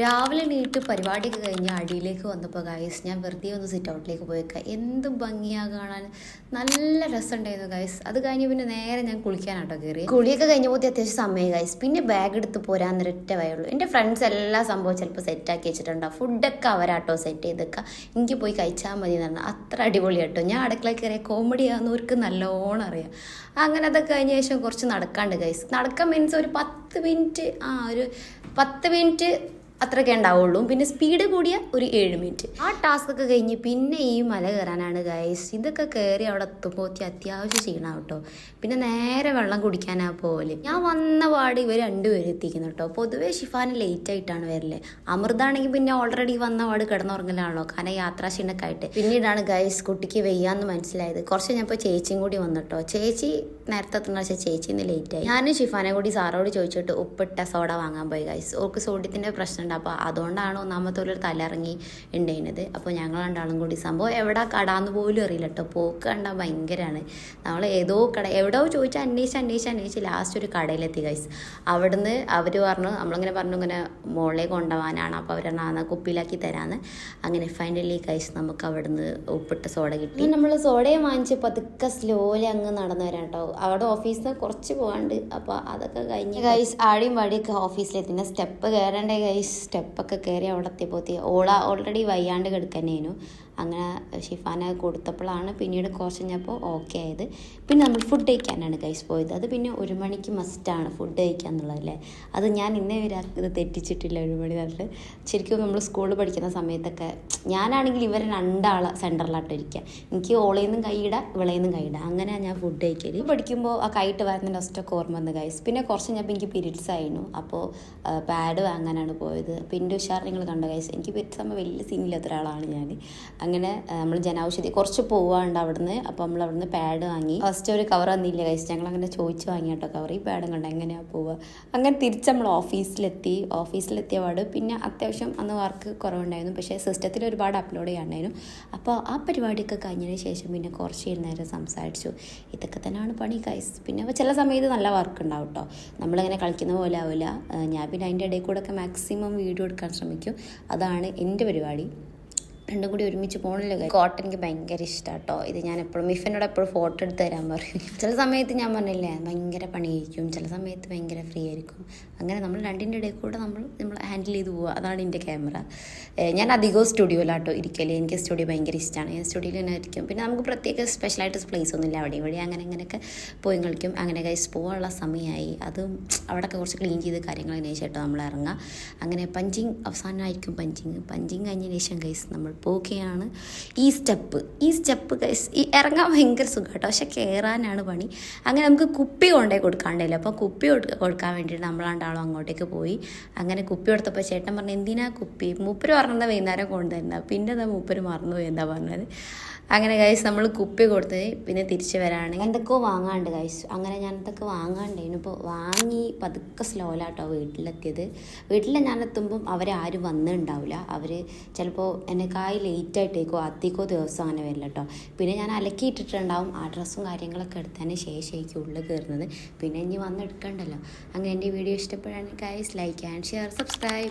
രാവിലെ നീട്ട് പരിപാടിയൊക്കെ കഴിഞ്ഞ് അടിയിലേക്ക് വന്നപ്പോൾ ഗൈസ് ഞാൻ വെറുതെ ഒന്ന് സിറ്റ് ഔട്ടിലേക്ക് പോയേക്കാം. എന്ത് ഭംഗിയാ കാണാൻ, നല്ല രസമുണ്ടായിരുന്നു ഗൈസ്. അത് കഴിഞ്ഞ് പിന്നെ നേരെ ഞാൻ കുളിക്കാനാട്ടോ കയറി. കുളിയൊക്കെ കഴിഞ്ഞപ്പോൾ അത്യാവശ്യം സമയം ഗൈസ്. പിന്നെ ബാഗ് എടുത്ത് പോരാൻ ഒരൊറ്റ വയുള്ളൂ. എൻ്റെ ഫ്രണ്ട്സ് എല്ലാ സംഭവം ചിലപ്പോൾ സെറ്റാക്കി വെച്ചിട്ടുണ്ടാവും. ഫുഡൊക്കെ അവരാട്ടോ സെറ്റ് ചെയ്തൊക്കെ എനിക്ക് പോയി കഴിച്ചാൽ മതി എന്ന് പറഞ്ഞാൽ അത്ര അടിപൊളി കേട്ടോ. ഞാൻ അടുക്കളയിൽ കയറിയ കോമഡി ആകുന്നവർക്ക് നല്ലോണം അറിയാം. അങ്ങനെ അതൊക്കെ കഴിഞ്ഞ ശേഷം കുറച്ച് നടക്കാണ്ട് ഗൈസ്. നടക്കാൻ മീൻസ് ഒരു 10 മിനിറ്റ്, ഒരു 10 മിനിറ്റ് അത്രയൊക്കെ ഉണ്ടാവുള്ളൂ. പിന്നെ സ്പീഡ് കൂടിയ ഒരു 7 മിനിറ്റ്. ആ ടാസ്ക് ഒക്കെ കഴിഞ്ഞ് പിന്നെ ഈ മല കയറാനാണ് ഗൈസ്. ഇതൊക്കെ കയറി അവിടെ എത്തുമ്പോൾ അത്യാവശ്യം ചെയ്യണം കേട്ടോ. പിന്നെ നേരെ വെള്ളം കുടിക്കാനാ പോലെ. ഞാൻ വന്ന പാട് ഇവർ രണ്ടുപേരും എത്തിക്കുന്നു കേട്ടോ. പൊതുവേ ഷിഫാന് ലേറ്റ് ആയിട്ടാണ് വരല്. അമൃതാണെങ്കിൽ പിന്നെ ഓൾറെഡി വന്ന പാട് കിടന്നുറങ്ങലാണല്ലോ, കാരണം യാത്രാക്ഷീണൊക്കെ ആയിട്ട്. പിന്നീടാണ് ഗൈസ് കുട്ടിക്ക് വെയ്യാന്ന് മനസ്സിലായത്. കുറച്ച് ഞാൻ ഇപ്പോൾ ചേച്ചിയും കൂടി വന്നിട്ടോ. ചേച്ചി നേരത്തെ എത്തുന്ന വെച്ചാൽ ചേച്ചി ഇന്ന് ലേറ്റ് ആയി. ഞാനും ഷിഫാനെ കൂടി സാറോട് ചോദിച്ചിട്ട് ഉപ്പിട്ട സോഡ വാങ്ങാൻ പോയി ഗൈസ്. ഓർക്ക് സോഡിയത്തിൻ്റെ പ്രശ്നം. അപ്പോൾ അതുകൊണ്ടാണ് ഒന്നാമത്തെ ഒരു തലയിറങ്ങി ഉണ്ടായിരുന്നത്. അപ്പോൾ ഞങ്ങൾ രണ്ടാളും കൂടി സംഭവം എവിടെ കടാന്ന് പോലും അറിയില്ല കേട്ടോ. പോക്ക് കണ്ടാൽ ഭയങ്കരമാണ്. നമ്മൾ ഏതോ കട എവിടെയോ ചോദിച്ചാൽ അന്വേഷിച്ച് ലാസ്റ്റ് ഒരു കടയിലെത്തി ഗൈസ്. അവിടുന്ന് അവർ പറഞ്ഞു, നമ്മളിങ്ങനെ പറഞ്ഞു ഇങ്ങനെ മോളെ കൊണ്ടുപോകാനാണ്. അപ്പോൾ അവർ പറഞ്ഞാൽ കുപ്പിയിലാക്കി തരാമെന്ന്. അങ്ങനെ ഫൈനലി ഗൈസ് നമുക്ക് അവിടുന്ന് ഉപ്പിട്ട സോഡ കിട്ടി. നമ്മൾ സോഡയെ വാങ്ങിച്ച് പതുക്കെ സ്ലോലി അങ്ങ് നടന്നു വരാം കേട്ടോ. അവിടെ ഓഫീസിൽ നിന്ന് കുറച്ച് പോകാണ്ട്. അപ്പോൾ അതൊക്കെ കഴിഞ്ഞ് ഗൈസ് ആടിയും പാടിയൊക്കെ ഓഫീസിലെത്തി. സ്റ്റെപ്പ് കയറേണ്ടേ ഗൈസ്. സ്റ്റെപ്പൊക്കെ കയറി അവിടെ എത്തിയപ്പോത്തി ഓൾറെഡി വയ്യാണ്ട് കിടക്കാനേനു. അങ്ങനെ ഷിഫാന കൊടുത്തപ്പോഴാണ് പിന്നീട് കുറച്ച് കഴിഞ്ഞപ്പോൾ ഓക്കെ ആയത്. പിന്നെ നമ്മൾ ഫുഡ് കഴിക്കാനാണ് ഗൈസ് പോയത്. അത് പിന്നെ 1 മണിക്ക് മസ്റ്റാണ് ഫുഡ് കഴിക്കുക എന്നുള്ളതല്ലേ. അത് ഞാൻ ഇന്നേ വരെ ഇത് തെറ്റിച്ചിട്ടില്ല. 1 മണി പറഞ്ഞിട്ട് ശരിക്കും നമ്മൾ സ്കൂളിൽ പഠിക്കുന്ന സമയത്തൊക്കെ ഞാനാണെങ്കിൽ ഇവരെ 2 ആളെ സെൻറ്ററിലായിട്ട് ഇരിക്കുക. എനിക്ക് ഓളയിൽ നിന്നും കൈയിടാം, ഇവളയിൽ നിന്നും കൈയിടാം. അങ്ങനെയാണ് ഞാൻ ഫുഡ് കഴിക്കൽ. പഠിക്കുമ്പോൾ ആ കൈയിട്ട് വരുന്ന ഫസ്റ്റൊക്കെ ഓർമ്മ വന്ന് ഗൈസ്. പിന്നെ കുറച്ച് കഴിഞ്ഞപ്പോൾ എനിക്ക് പീരീഡ്സ് ആയിരുന്നു. അപ്പോൾ പാഡ് വാങ്ങാനാണ് പോയത്. പിന്നെ ഉഷാർ നിങ്ങൾ കണ്ട ഗൈസ്. എനിക്ക് പീരീഡ്സ് ആകുമ്പോൾ വലിയ സീനില്ലാത്ത ഒരാളാണ് ഞാൻ. അങ്ങനെ നമ്മൾ ജനൌഷധി കുറച്ച് പോവാണ്ട് അവിടുന്ന്. അപ്പോൾ നമ്മൾ അവിടുന്ന് പാഡ് വാങ്ങി. ഫസ്റ്റ് ഒരു കവർ വന്നില്ല ഗൈസ്. ഞങ്ങൾ അങ്ങനെ ചോദിച്ച് വാങ്ങി കേട്ടോ കവർ. ഈ പാഡും കണ്ട എങ്ങനെയാണ് പോവുക. അങ്ങനെ തിരിച്ച് നമ്മൾ ഓഫീസിലെത്തിയ പാട് പിന്നെ അത്യാവശ്യം അന്ന് വർക്ക് കുറവുണ്ടായിരുന്നു. പക്ഷേ സിസ്റ്റത്തിൽ ഒരുപാട് അപ്ലോഡ് ചെയ്യാണ്ടായിരുന്നു. അപ്പോൾ ആ പരിപാടിയൊക്കെ കഴിഞ്ഞതിന് ശേഷം പിന്നെ കുറച്ച് നേരം സംസാരിച്ചു. ഇതൊക്കെ തന്നെയാണ് പണി ഗൈസ്. പിന്നെ ചില സമയത്ത് നല്ല വർക്ക് ഉണ്ടാവും കേട്ടോ. നമ്മളിങ്ങനെ കളിക്കുന്ന പോലെ ആവില്ല. ഞാൻ പിന്നെ അതിൻ്റെ ഇടയിൽ കൂടെ ഒക്കെ മാക്സിമം വീഡിയോ എടുക്കാൻ ശ്രമിക്കും. അതാണ് എൻ്റെ പരിപാടി. രണ്ടും കൂടി ഒരുമിച്ച് പോകണല്ലോ. കോട്ടൺ എനിക്ക് ഭയങ്കര ഇഷ്ടമാണ് കേട്ടോ. ഇത് ഞാൻ എപ്പോഴും മിഫിനോട് എപ്പോഴും ഫോട്ടോ എടുത്ത് തരാൻ പറയും. ചില സമയത്ത് ഞാൻ പറഞ്ഞില്ലേ ഭയങ്കര പണിയായിരിക്കും, ചില സമയത്ത് ഭയങ്കര ഫ്രീ ആയിരിക്കും. അങ്ങനെ നമ്മൾ രണ്ടിൻ്റെ ഇടയിൽ കൂടെ നമ്മൾ ഹാൻഡിൽ ചെയ്ത് പോവുക. അതാണ് എൻ്റെ ക്യാമറ. ഞാൻ അധികവും സ്റ്റുഡിയോയിലാട്ടോ ഇരിക്കല്. എനിക്ക് സ്റ്റുഡിയോ ഭയങ്കര ഇഷ്ടമാണ്. ഞാൻ സ്റ്റുഡിയോയിൽ തന്നെ ആയിരിക്കും. പിന്നെ നമുക്ക് പ്രത്യേക സ്പെഷ്യലായിട്ട് പ്ലേസ് ഒന്നുമില്ല. അവിടെ ഇവിടെ അങ്ങനെയൊക്കെ പോയി കളിക്കും. അങ്ങനെ ഗൈസ് പോകാനുള്ള സമയമായി. അതും അവിടെയൊക്കെ കുറച്ച് ക്ലീൻ ചെയ്ത് കാര്യങ്ങൾ അന്വേഷിച്ചിട്ടോ നമ്മൾ ഇറങ്ങുക. അങ്ങനെ പഞ്ചിങ് അവസാനമായിരിക്കും. പഞ്ചിങ് കഴിഞ്ഞതിന് ശേഷം ഗൈസ് നമ്മൾ പോവുകയാണ്. ഈ സ്റ്റെപ്പ് ഗൈസ് ഇറങ്ങാൻ ഭയങ്കര സുഖം കേട്ടോ. പക്ഷെ കയറാനാണ് പണി. അങ്ങനെ നമുക്ക് കുപ്പി കൊണ്ടേ കൊടുക്കാണ്ടല്ലോ. അപ്പോൾ കുപ്പി കൊടുക്കാൻ വേണ്ടിയിട്ട് നമ്മളാണ്ടാളും അങ്ങോട്ടേക്ക് പോയി. അങ്ങനെ കുപ്പി കൊടുത്തപ്പോൾ ചേട്ടൻ പറഞ്ഞു എന്തിനാ കുപ്പി, മൂപ്പര് പറഞ്ഞത് വൈകുന്നേരം കൊണ്ടുതരുന്ന. പിന്നെ എന്താ മൂപ്പര് മറന്നുപോയി എന്താ പറഞ്ഞത്. അങ്ങനെ ഗൈസ് നമ്മൾ കുപ്പി കൊടുത്ത് പിന്നെ തിരിച്ച് വരാണെങ്കിൽ എന്തൊക്കെയോ വാങ്ങാണ്ട് ഗൈസ്. അങ്ങനെ ഞാൻ എന്തൊക്കെ വാങ്ങാണ്ടേനു. ഇപ്പോൾ വാങ്ങി പതുക്കെ സ്ലോലാട്ടോ വീട്ടിലെത്തിയത്. വീട്ടിൽ ഞാൻ എത്തുമ്പം അവരാരും വന്നിട്ടുണ്ടാവില്ല. അവർ ചിലപ്പോൾ എന്നെക്കായി ലേറ്റായിട്ടേക്കോ അധികമോ ദിവസം അങ്ങനെ വരില്ല കേട്ടോ. പിന്നെ ഞാൻ അലക്കിയിട്ടിട്ടുണ്ടാവും. ആ ഡ്രസ്സും കാര്യങ്ങളൊക്കെ എടുത്തതിന് ശേഷമായിരിക്കും ഉള്ളിൽ കയറുന്നത്. പിന്നെ ഇനി വന്നെടുക്കണ്ടല്ലോ. അങ്ങനെ എൻ്റെ വീഡിയോ ഇഷ്ടപ്പെടുകയാണെങ്കിൽ guys like and share subscribe.